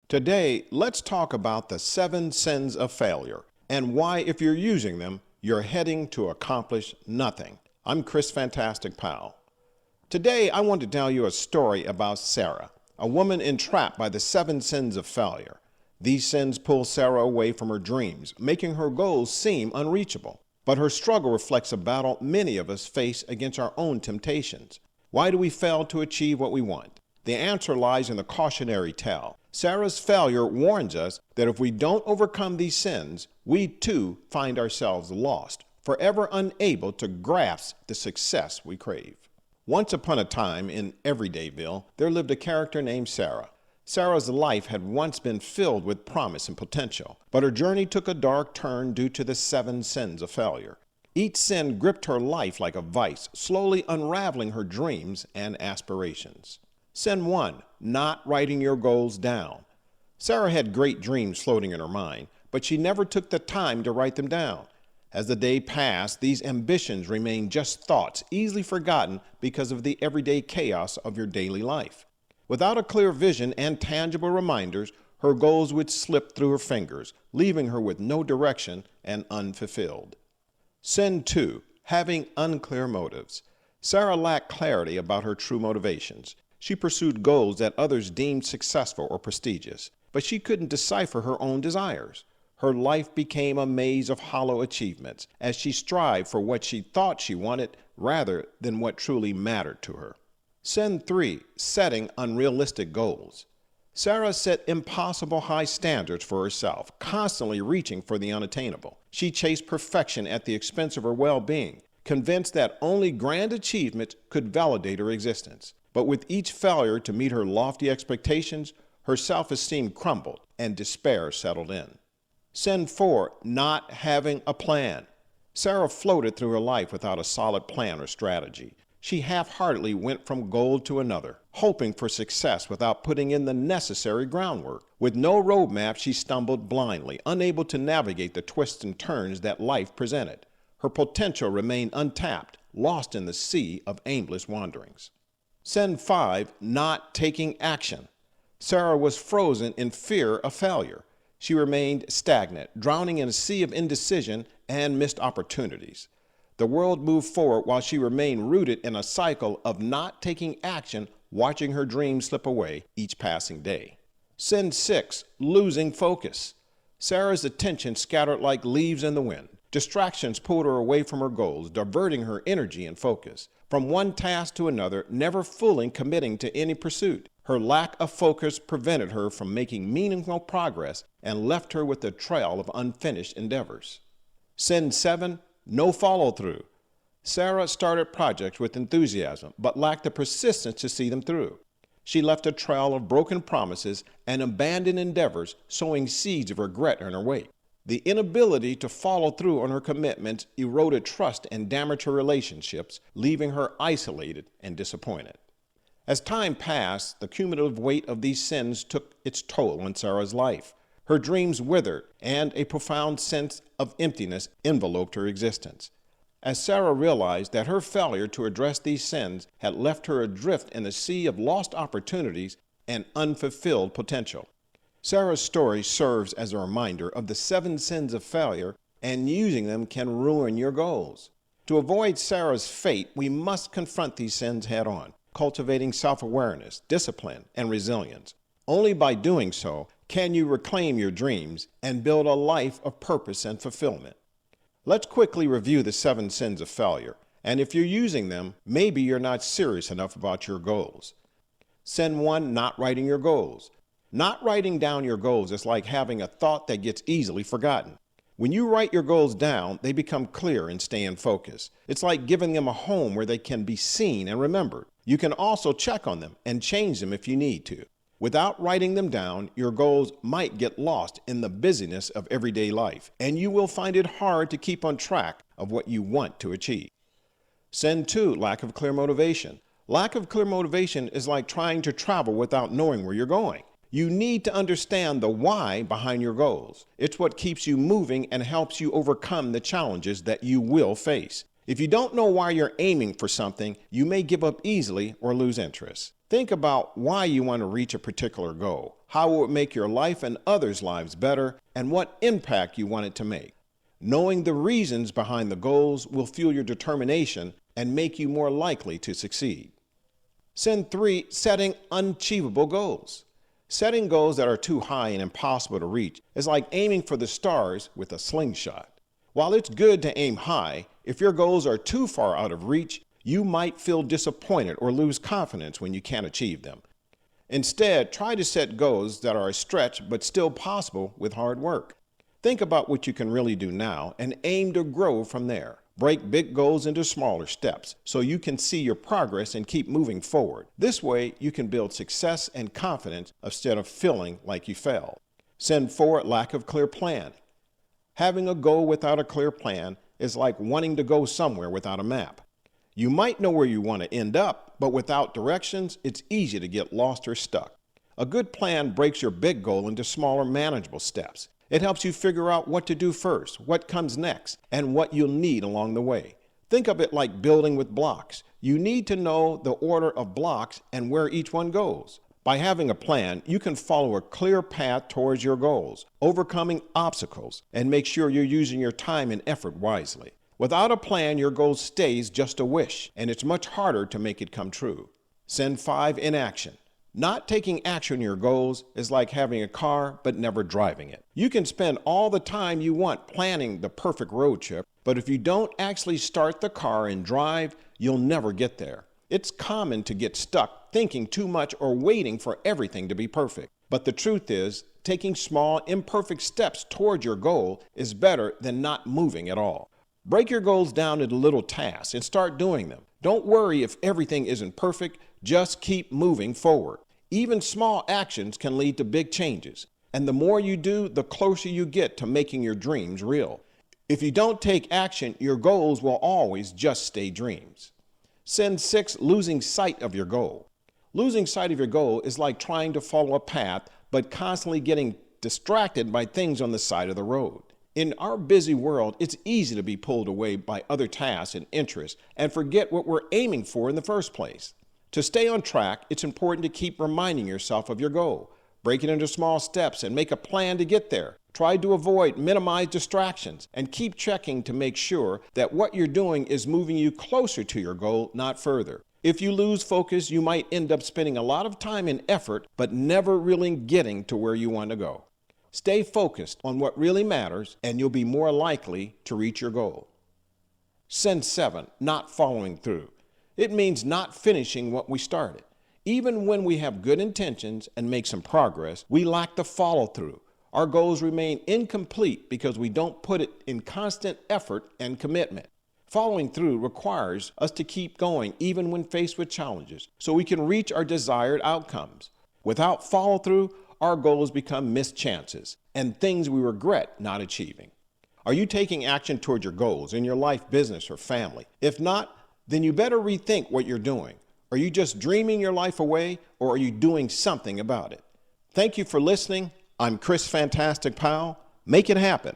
Today, let's talk about the 7 sins of failure and why, if you're using them, you're heading to accomplish nothing. I'm Chris Fantastic Powell. Today, I want to tell you a story about Sarah, a woman entrapped by the 7 sins of failure. These sins pull Sarah away from her dreams, making her goals seem unreachable. But her struggle reflects a battle many of us face against our own temptations. Why do we fail to achieve what we want? The answer lies in the cautionary tale. Sarah's failure warns us that if we don't overcome these sins, we too find ourselves lost, forever unable to grasp the success we crave. Once upon a time in Everydayville, there lived a character named Sarah. Sarah's life had once been filled with promise and potential, but her journey took a dark turn due to the 7 sins of failure. Each sin gripped her life like a vice, slowly unraveling her dreams and aspirations. Sin 1, not writing your goals down. Sarah had great dreams floating in her mind, but she never took the time to write them down. As the day passed, these ambitions remained just thoughts, easily forgotten because of the everyday chaos of your daily life. Without a clear vision and tangible reminders, her goals would slip through her fingers, leaving her with no direction and unfulfilled. Sin 2, having unclear motives. Sarah lacked clarity about her true motivations. She pursued goals that others deemed successful or prestigious, but she couldn't decipher her own desires. Her life became a maze of hollow achievements as she strived for what she thought she wanted rather than what truly mattered to her. Sin 3, setting unrealistic goals. Sarah set impossible high standards for herself, constantly reaching for the unattainable. She chased perfection at the expense of her well-being, convinced that only grand achievements could validate her existence. But with each failure to meet her lofty expectations, her self-esteem crumbled and despair settled in. Sin 4, not having a plan. Sarah floated through her life without a solid plan or strategy. She half-heartedly went from goal to another, hoping for success without putting in the necessary groundwork. With no roadmap, she stumbled blindly, unable to navigate the twists and turns that life presented. Her potential remained untapped, lost in the sea of aimless wanderings. Sin 5, not taking action. Sarah was frozen in fear of failure. She remained stagnant, drowning in a sea of indecision and missed opportunities. The world moved forward while she remained rooted in a cycle of not taking action, watching her dreams slip away each passing day. Sin 6, losing focus. Sarah's attention scattered like leaves in the wind. Distractions pulled her away from her goals, diverting her energy and focus from one task to another, never fully committing to any pursuit. Her lack of focus prevented her from making meaningful progress and left her with a trail of unfinished endeavors. Sin 7, no follow-through. Sarah started projects with enthusiasm, but lacked the persistence to see them through. She left a trail of broken promises and abandoned endeavors, sowing seeds of regret in her wake. The inability to follow through on her commitments eroded trust and damaged her relationships, leaving her isolated and disappointed. As time passed, the cumulative weight of these sins took its toll on Sarah's life. Her dreams withered, and a profound sense of emptiness enveloped her existence. As Sarah realized that her failure to address these sins had left her adrift in a sea of lost opportunities and unfulfilled potential. Sarah's story serves as a reminder of the 7 sins of failure, and using them can ruin your goals. To avoid Sarah's fate, we must confront these sins head-on, cultivating self-awareness, discipline, and resilience. Only by doing so can you reclaim your dreams and build a life of purpose and fulfillment. Let's quickly review the 7 sins of failure, and if you're using them, maybe you're not serious enough about your goals. Sin 1, not writing your goals. Not writing down your goals is like having a thought that gets easily forgotten. When you write your goals down, they become clear and stay in focus. It's like giving them a home where they can be seen and remembered. You can also check on them and change them if you need to. Without writing them down, your goals might get lost in the busyness of everyday life, and you will find it hard to keep on track of what you want to achieve. Sin 2, lack of clear motivation. Lack of clear motivation is like trying to travel without knowing where you're going. You need to understand the why behind your goals. It's what keeps you moving and helps you overcome the challenges that you will face. If you don't know why you're aiming for something, you may give up easily or lose interest. Think about why you want to reach a particular goal. how it would make your life and others' lives better, and what impact you want it to make. Knowing the reasons behind the goals will fuel your determination and make you more likely to succeed. Sin 3, setting unachievable goals. Setting goals that are too high and impossible to reach is like aiming for the stars with a slingshot. While it's good to aim high, if your goals are too far out of reach, you might feel disappointed or lose confidence when you can't achieve them. Instead, try to set goals that are a stretch but still possible with hard work. Think about what you can really do now and aim to grow from there. Break big goals into smaller steps so you can see your progress and keep moving forward. This way, you can build success and confidence instead of feeling like you failed. Sin 4, lack of clear plan. Having a goal without a clear plan is like wanting to go somewhere without a map. You might know where you want to end up, but without directions, it's easy to get lost or stuck. A good plan breaks your big goal into smaller, manageable steps. It helps you figure out what to do first, what comes next, and what you'll need along the way. Think of it like building with blocks. You need to know the order of blocks and where each one goes. By having a plan, you can follow a clear path towards your goals, overcoming obstacles, and make sure you're using your time and effort wisely. Without a plan, your goal stays just a wish, and it's much harder to make it come true. Sin 5, inaction. Not taking action on your goals is like having a car but never driving it. You can spend all the time you want planning the perfect road trip, but if you don't actually start the car and drive, you'll never get there. It's common to get stuck thinking too much or waiting for everything to be perfect. But the truth is, taking small, imperfect steps toward your goal is better than not moving at all. Break your goals down into little tasks and start doing them. Don't worry if everything isn't perfect, just keep moving forward. Even small actions can lead to big changes, and the more you do, the closer you get to making your dreams real. If you don't take action, your goals will always just stay dreams. Sin 6, losing sight of your goal. Losing sight of your goal is like trying to follow a path, but constantly getting distracted by things on the side of the road. In our busy world, it's easy to be pulled away by other tasks and interests and forget what we're aiming for in the first place. To stay on track, it's important to keep reminding yourself of your goal. Break it into small steps and make a plan to get there. Try to minimize distractions, and keep checking to make sure that what you're doing is moving you closer to your goal, not further. If you lose focus, you might end up spending a lot of time and effort, but never really getting to where you want to go. Stay focused on what really matters, and you'll be more likely to reach your goal. Sin 7, not following through. It means not finishing what we started. Even when we have good intentions and make some progress, we lack the follow-through. Our goals remain incomplete because we don't put it in constant effort and commitment. Following through requires us to keep going even when faced with challenges, so we can reach our desired outcomes. Without follow-through, our goals become missed chances and things we regret not achieving. Are you taking action toward your goals in your life, business, or family? If not, then you better rethink what you're doing. Are you just dreaming your life away, or are you doing something about it? Thank you for listening. I'm Chris Fantastic Powell. Make it happen.